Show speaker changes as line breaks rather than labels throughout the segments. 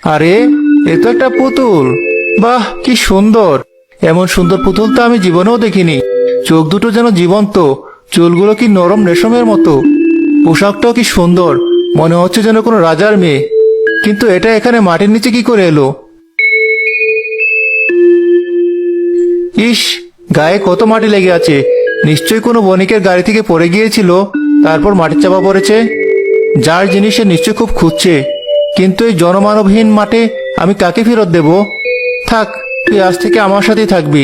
আরে, এ তো একটা পুতুল। বাহ, কি সুন্দর! এমন সুন্দর পুতুল তো আমি জীবনেও দেখিনি। চোখ দুটো যেন জীবন্ত, চুলগুলো কি নরম রেশমের মতো। পোশাকটাও কি সুন্দর, মনে হচ্ছে যেন কোনো রাজার মেয়ে। কিন্তু এটা এখানে মাটির নিচে কি করে এলো? ইস, গায়ে কত মাটি লেগে আছে। নিশ্চয়ই কোনো বণিকের গাড়ি থেকে পড়ে গিয়েছিল, তারপর মাটির চাপা পড়েছে। যার জিনিস সে নিশ্চয় খুব খুঁজছে। কিন্তু এই জনমানবহীন মাঠে আমি কাকে ফেরত দেব? থাক, তুই আজ থেকে আমার সাথেই থাকবি।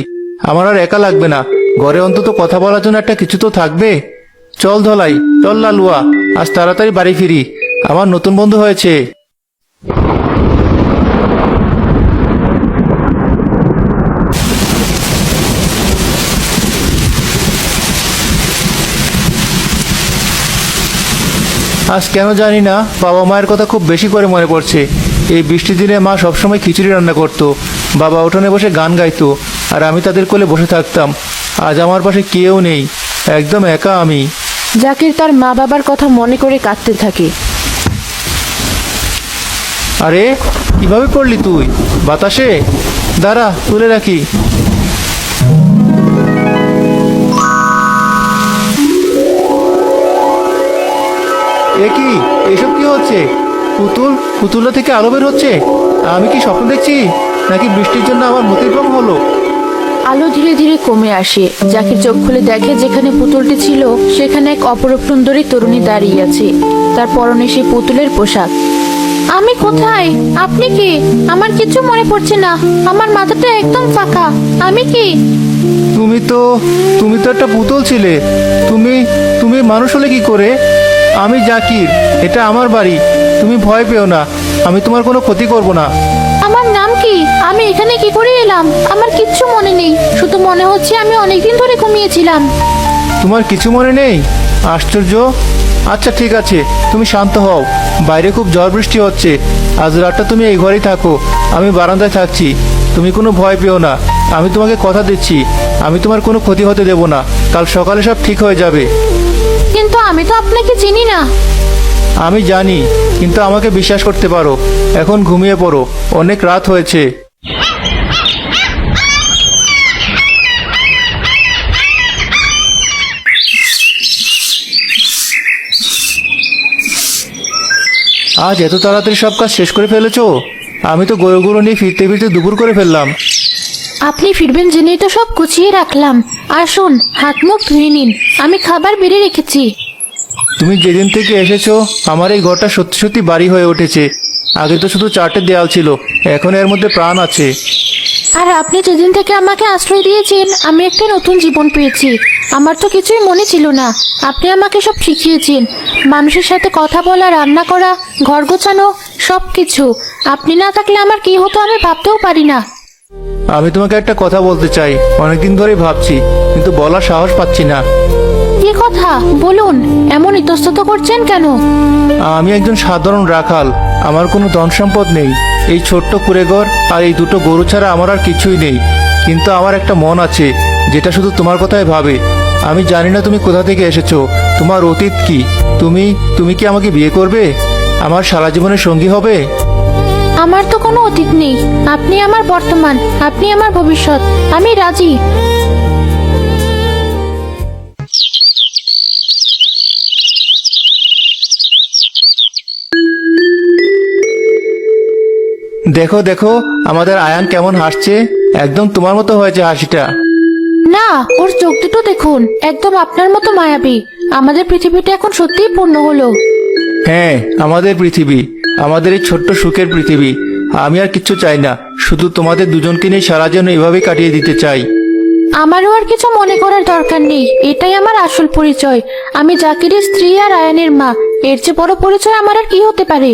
আমার আর একা লাগবে না। ঘরে অন্তত কথা বলার জন্য একটা কিছু তো থাকবে। চল ধলাই, চল লালুয়া, আজ তাড়াতাড়ি বাড়ি ফিরি। আমার নতুন বন্ধু হয়েছে। আজ কেন জানি না বাবা মায়ের কথা খুব বেশি করে মনে পড়ছে। এই বৃষ্টির দিনে মা সবসময় খিচুড়ি রান্না করতো, বাবা উঠোনে বসে গান গাইতো, আর আমি তাদের কোলে বসে থাকতাম। আজ আমার পাশে কেউ নেই, একদম একা আমি।
জাকির তার মা বাবার কথা মনে করে কাঁদতে থাকে।
আরে, কিভাবে পড়লি তুই? বাতাসে? দাঁড়া, তুলে রাখি। এ কি, এসব কি হচ্ছে? পুতুলটা থেকে আলো বের হচ্ছে। আমি কি স্বপ্ন দেখছি, নাকি বৃষ্টির জন্য আমার মতিভ্রম হলো?
আলো ধীরে ধীরে কমে আসে। জাকির চোখ খুলে দেখে যেখানে পুতুলটি ছিল সেখানে এক অপরূপ সুন্দরী তরুণী দাঁড়িয়ে আছে। তার পরনে সেই পুতুলের পোশাক। আমি কোথায়? আপনি কি? আমার কিছু মনে পড়ছে না। আমার মাথাটা একদম ফাঁকা। আমি কি?
তুমি তো একটা পুতুল ছিলে। তুমি তুমি মানুষ হলে কি করে? আমি জাকির, এটা আমার বাড়ি। তুমি ভয় পেও না, আমি তোমার কোনো ক্ষতি করব না।
আমার নাম কি? আমি এখানে কি করে এলাম? আমার কিচ্ছু মনে নেই, শুধু মনে হচ্ছে আমি অনেকদিন ধরে ঘুমিয়েছিলাম।
তোমার কিছু মনে নেই? আশ্চর্য। আচ্ছা ঠিক আছে, তুমি শান্ত হও। বাইরে খুব ঝড় বৃষ্টি হচ্ছে। আজ রাতটা তুমি এই ঘরেই থাকো, আমি বারান্দায় থাকছি। তুমি কোনো ভয় পেও না, আমি তোমাকে কথা দিচ্ছি, আমি তোমার কোনো ক্ষতি হতে দেব না। কাল সকালে সব ঠিক হয়ে যাবে।
কিন্তু আমি তো আপনাকে চিনি না।
আমি জানি, কিন্তু আমাকে বিশ্বাস করতে পারো। এখন ঘুমিয়ে পড়ো, অনেক রাত হয়েছে। আজ এত তাড়াতাড়ি সব কাজ শেষ করে ফেলেছো? আমি তো গরুগুলো নিয়ে ফিরতে ফিরতে দুপুর করে ফেললাম।
আপনি ফিরবেন জেনেই তো সব গুছিয়ে রাখলাম। আসুন, হাত মুখ ধুয়ে নিন, আমি খাবার বেড়ে রেখেছি।
তুমি যেদিন থেকে এসেছো আমার এই ঘরটা সত্যি সত্যি বাড়ি হয়ে উঠেছে। আগে তো শুধু চারটে দেয়াল ছিল, এখন এর মধ্যে প্রাণ আছে।
আর আপনি যেদিন থেকে আমাকে আশ্রয় দিয়েছেন আমি একটা নতুন জীবন পেয়েছি। আমার তো কিছুই মনে ছিল না, আপনি আমাকে সব শিখিয়েছেন। মানুষের সাথে কথা বলা, রান্না করা, ঘর গোছানো, সব কিছু। আপনি না থাকলে আমার কি হতো আমি ভাবতেও পারি না।
আমি তোমাকে একটা কথা বলতে চাই, অনেকদিন ধরেই ভাবছি, কিন্তু বলার সাহস পাচ্ছি না।
কি কথা? বলুন। এমন ইতস্তত করছেন কেন?
আমি একজন সাধারণ রাখাল, আমার কোনো ধন সম্পদ নেই। এই ছোট্ট কুঁড়েঘর আর এই দুটো গরু ছাড়া আমার আর কিছুই নেই। কিন্তু আমার একটা মন আছে, যেটা শুধু তোমার কথাই ভাবে। আমি জানি না তুমি কোথা থেকে এসেছো, তোমার অতীত কি। তুমি কি আমাকে বিয়ে করবে? আমার সারা জীবনের সঙ্গী হবে?
আমার তো কোনো অতীত নেই। আপনি আমার বর্তমান, আপনি আমার ভবিষ্যৎ। আমি রাজি।
দেখো দেখো, আমাদের আয়ান কেমন হাসছে, একদম তোমার মতো হয়েছে হাসিটা।
না, ওর চোখ দুটো দেখুন, একদম আপনার মতো মায়াবী। আমাদের পৃথিবীটা এখন সত্যিই পূর্ণ হলো।
হ্যাঁ, আমাদের পৃথিবী, আমাদের এই ছোট্ট সুখের পৃথিবী। আমি আর কিচ্ছু চাই না, শুধু তোমাদের দুজনকে নিয়ে সারা জীবন এভাবেই কাটিয়ে দিতে চাই।
আমারও আর কিছু মনে করার দরকার নেই, এটাই আমার আসল পরিচয়। আমি জাকিরের স্ত্রী আর আয়ানের মা। এর চেয়ে বড় পরিচয় আমার আর কি হতে পারে?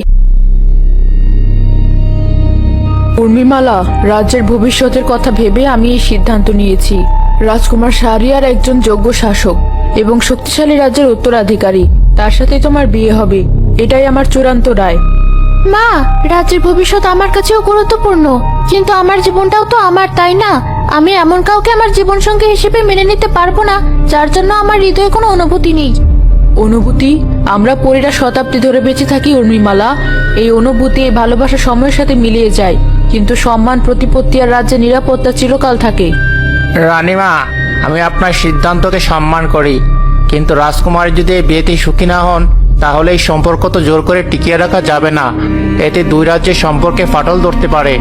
উর্মিমালা, রাজ্যের ভবিষ্যতের কথা ভেবে আমি এই সিদ্ধান্ত নিয়েছি। রাজকুমার শাহরিয়ার একজন যোগ্য শাসক এবং শক্তিশালী রাজ্যের উত্তরাধিকারী। তার সাথে তোমার বিয়ে হবে, এটাই আমার চূড়ান্ত রায়।
মা, রাজ্যের ভবিষ্যৎ আমার কাছেও গুরুত্বপূর্ণ, কিন্তু আমার জীবনটাও তো আমার, তাই না? আমি এমন কাউকে আমার জীবন সঙ্গী হিসেবে মেনে নিতে পারবো না যার জন্য আমার হৃদয়ে কোনো অনুভূতি নেই।
অনুভূতি, আমরা পরীরা শতাব্দী ধরে বেঁচে থাকি উর্মিমালা। এই অনুভূতি, এই ভালোবাসা সময়ের সাথে মিলিয়ে যায়, কিন্তু সম্মান, প্রতিপত্তি আর রাজ্যের নিরাপত্তা চিরকাল থাকে।
রানীমা, আমি আপনার সিদ্ধান্তকে সম্মান করি, কিন্তু রাজকুমারী যদি এই বিয়েতে সুখী না হন তাহলে এই সম্পর্ক তো জোর করে টিকিয়ে রাখা যাবে না। এতে দুই রাজ্যের সম্পর্কে ফাটল ধরতে পারে।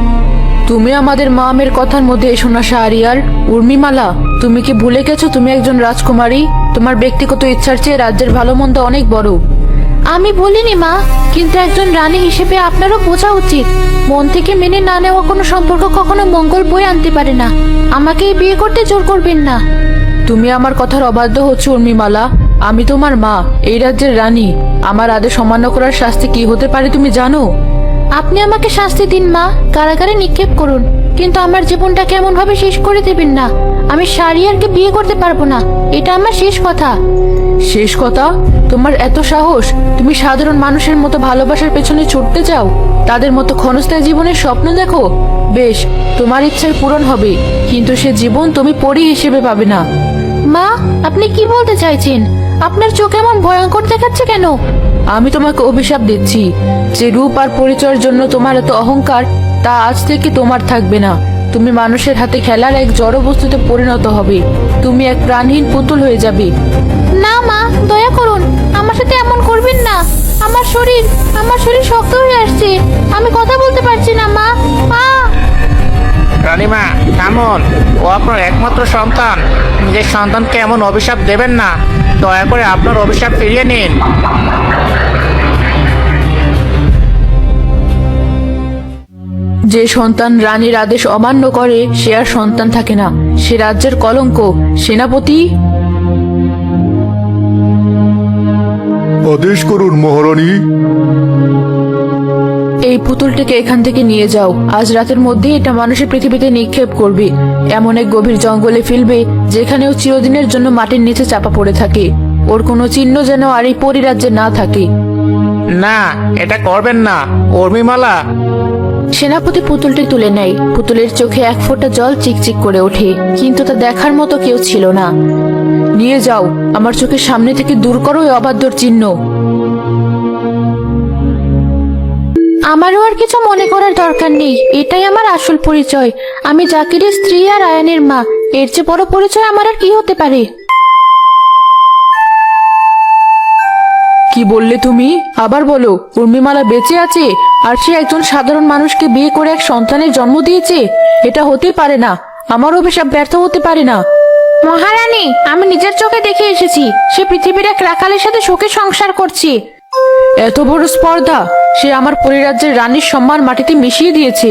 তুমি আমাদের মামের কথার মধ্যে এসো না শাহরিয়ার। উর্মিমালা, তুমি কি ভুলে গেছো তুমি একজন রাজকুমারী? তোমার ব্যক্তিগত ইচ্ছার চেয়ে রাজ্যের ভালো মন্দ অনেক বড়।
আমি বলিনি মা, কিন্তু একজন রানী হিসেবে আপনারও বোঝা উচিত মন থেকে মেনে না নেওয়া কোনো সম্পর্ক কখনো মঙ্গল বয়ে আনতে পারে না। আমাকে এই বিয়ে করতে জোর করবেন না।
তুমি আমার কথার অবাধ্য হচ্ছে উর্মিমালা। আমি তোমার মা, এই রাজ্যের রানী। আমার আদেশ অমান্য করার শাস্তি কি হতে পারে তুমি জানো?
আপনি আমাকে শাস্তি দিন মা, কারাগারে নিক্ষেপ করুন, কিন্তু আমার জীবনটা কেমন ভাবে শেষ করে দেবেন না। আমি শাহরিয়ারকে বিয়ে করতে পারবো না, এটা আমার শেষ কথা।
শেষ কথা? তোমার এত সাহস? তুমি সাধারণ মানুষের মতো ভালোবাসার পেছনে ছুটতে চাও? তাদের মতো ক্ষণস্থায়ী জীবনের স্বপ্ন দেখো? বেশ, তোমার ইচ্ছার পূরণ হবে, কিন্তু সে জীবন তুমি পরী হিসেবে পাবে না।
মা, আপনি কি বলতে চাইছেন? আপনার চোখ এমন ভয়ঙ্কর দেখাচ্ছে কেন?
আমি তোমাকে অভিশাপ দিচ্ছি, যে রূপ আর পরিচয়ের জন্য তোমার এত অহংকার, তা আজ থেকে তোমার থাকবে না। তুমি মানুষের হাতে খেলার এক জড় বস্তুতে পরিণত হবে। তুমি এক প্রাণহীন পুতুল হয়ে যাবে।
না মা, দয়া করুন, আমার সাথে এমন করবেন না। আমার শরীর শক্ত হয়ে আসছে, আমি কথা বলতে পারছি না মা। মা,
রানীমা থামুন, ও আপনার একমাত্র সন্তান। নিজের সন্তানকে এমন অভিশাপ দেবেন না। দয়া করে আপনার অভিশাপ ফিরিয়ে নিন।
যে সন্তান রানীর আদেশ অমান্য করে সে আর সন্তান থাকে না, সে রাজ্যের কলঙ্ক। সেনাপতি,
আদেশ করুন মহারানী।
এই পুতুলটিকে এখান থেকে নিয়ে যাও। আজ রাতের মধ্যে এটা মানুষের পৃথিবীতে নিক্ষেপ করবে, এমন এক গভীর জঙ্গলে ফেলবে যেখানে ও চিরদিনের জন্য মাটির নিচে চাপা পড়ে থাকে। ওর কোনো চিহ্ন যেন আর এই পরিরাজ্যে না থাকে।
না, এটা করবেন না উর্মিমালা।
সেনাপতি পুতুলটি তুলে নেয়। পুতুলের চোখে এক ফোঁটা জল চিকচিক করে ওঠে, কিন্তু তা দেখার মতো কেউ ছিল না।
নিয়ে যাও, আমার চোখের সামনে থেকে দূর করো এই অবাধ্যর চিহ্ন।
আমারও আর কিছু মনে করার দরকার নেই, এটাই আমার আসল পরিচয়। আমি জাকিরের স্ত্রী আর আয়ানের মা। এর চেয়ে বড় পরিচয় আমার আর কি হতে পারে?
কি বললে তুমি? আবার বলো। উর্মিমালা বেঁচে আছে, আর সে একজন সাধারণ মানুষকে বিয়ে করে এক সন্তানের জন্ম দিয়েছে? এটা হতে পারে না। আমার অভিশাপ ব্যর্থ হতে পারে না।
মহারানী, আমি নিজের চোখে দেখে এসেছি, সে পৃথিবীর এক রাখালের সাথে সুখে সংসার করছে।
এত বড় স্পর্ধা! সে আমার পরিরাজ্যের রানীর সম্মান মাটিতে মিশিয়ে দিয়েছে।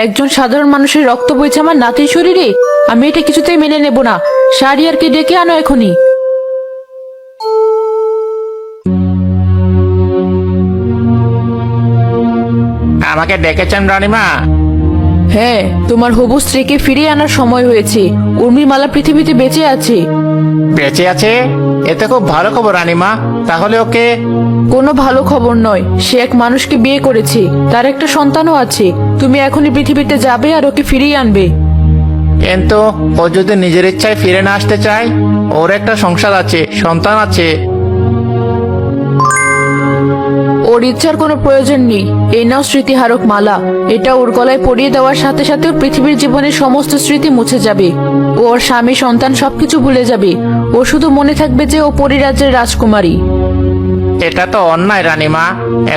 একজন সাধারণ মানুষের রক্ত বইছে আমার নাতির শরীরে। আমি এটা কিছুতেই মেনে নেব না। শাহরিয়ারকে ডেকে আনো এখনই।
আমাকে ডেকেছেন রানীমা?
হ্যাঁ, তোমার হবু স্ত্রীকে ফিরিয়ে আনার সময় হয়েছে। উর্মিমালা পৃথিবীতে বেঁচে আছে।
বেঁচে আছে? এতে খুব ভালো খবর রানীমা। তাহলে ওকে?
কোনো ভালো খবর নয়, সে এক মানুষকে বিয়ে করেছে, তার একটা সন্তানও আছে। তুমি এখনই পৃথিবীতে যাবে আর ওকে ফিরিয়ে আনবে।
কিন্তু ও যদি নিজের ইচ্ছায় ফিরে না আসতে চায়? ওর একটা সংসার আছে, সন্তান আছে।
ওর ইচ্ছার কোনো প্রয়োজন নেই। এই নাও স্মৃতিহারক মালা। এটা ওর গলায় পরিয়ে দেওয়ার সাথে সাথে ওর পৃথিবীর জীবনের সমস্ত স্মৃতি মুছে যাবে। ও ওর স্বামী, সন্তান সবকিছু ভুলে যাবে। ও শুধু মনে থাকবে যে ও পরিরাজ্যের রাজকুমারী।
এটা তো অন্যায় রানীমা,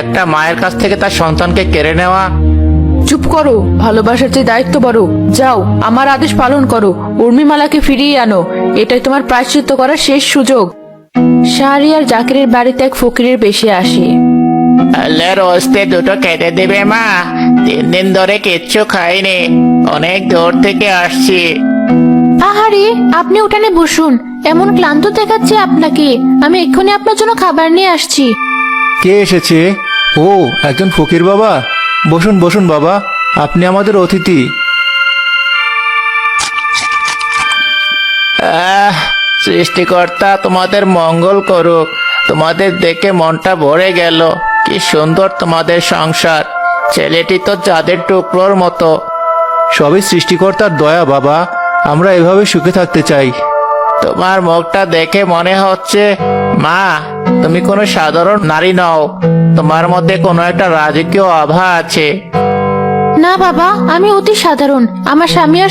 একটা মায়ের কাছ থেকে তার সন্তানকে কেড়ে নেওয়া।
চুপ করো, ভালোবাসার যে দায়িত্ব বড়। যাও, আমার আদেশ পালন করো, উর্মিমালাকে ফিরিয়ে আনো। এটাই তোমার প্রায়শ্চিত্ত করার শেষ সুযোগ।
শাহরিয়ার জাকিরের বাড়িতে এক ফকিরের বেশে আসে।
আল্লাহর হস্তে দুটো খেতে দেবে মা? 3 দিন ধরে কিচ্ছু খাইনি, অনেক দূর থেকে আসছি।
আহারে, আপনি উঠানে বসুন, এমন ক্লান্ত দেখাচ্ছে আপনাকে। আমি এক্ষুনি আপনার জন্য খাবার নিয়ে আসছি।
কে এসেছে? ও, একজন ফকির বাবা। বসুন বসুন বাবা, আপনি আমাদের অতিথি। সৃষ্টিকর্তা তোমাদের মঙ্গল করুক। তোমাদের দেখে মনটা ভরে গেল। কি সুন্দর তোমাদের সংসার। ছেলেটি তো চাঁদের টুকরোর মতো। সবই সৃষ্টিকর্তার দয়া বাবা, আমরা এভাবে সুখে থাকতে চাই। তোমার মুখটা দেখে মনে হচ্ছে মা তুমি কোনো সাধারণ নারী নও, তোমার মধ্যে কোনো একটা রাজকীয় আভা আছে।
না বাবা, আমি অতি সাধারণ। আমার স্বামী আর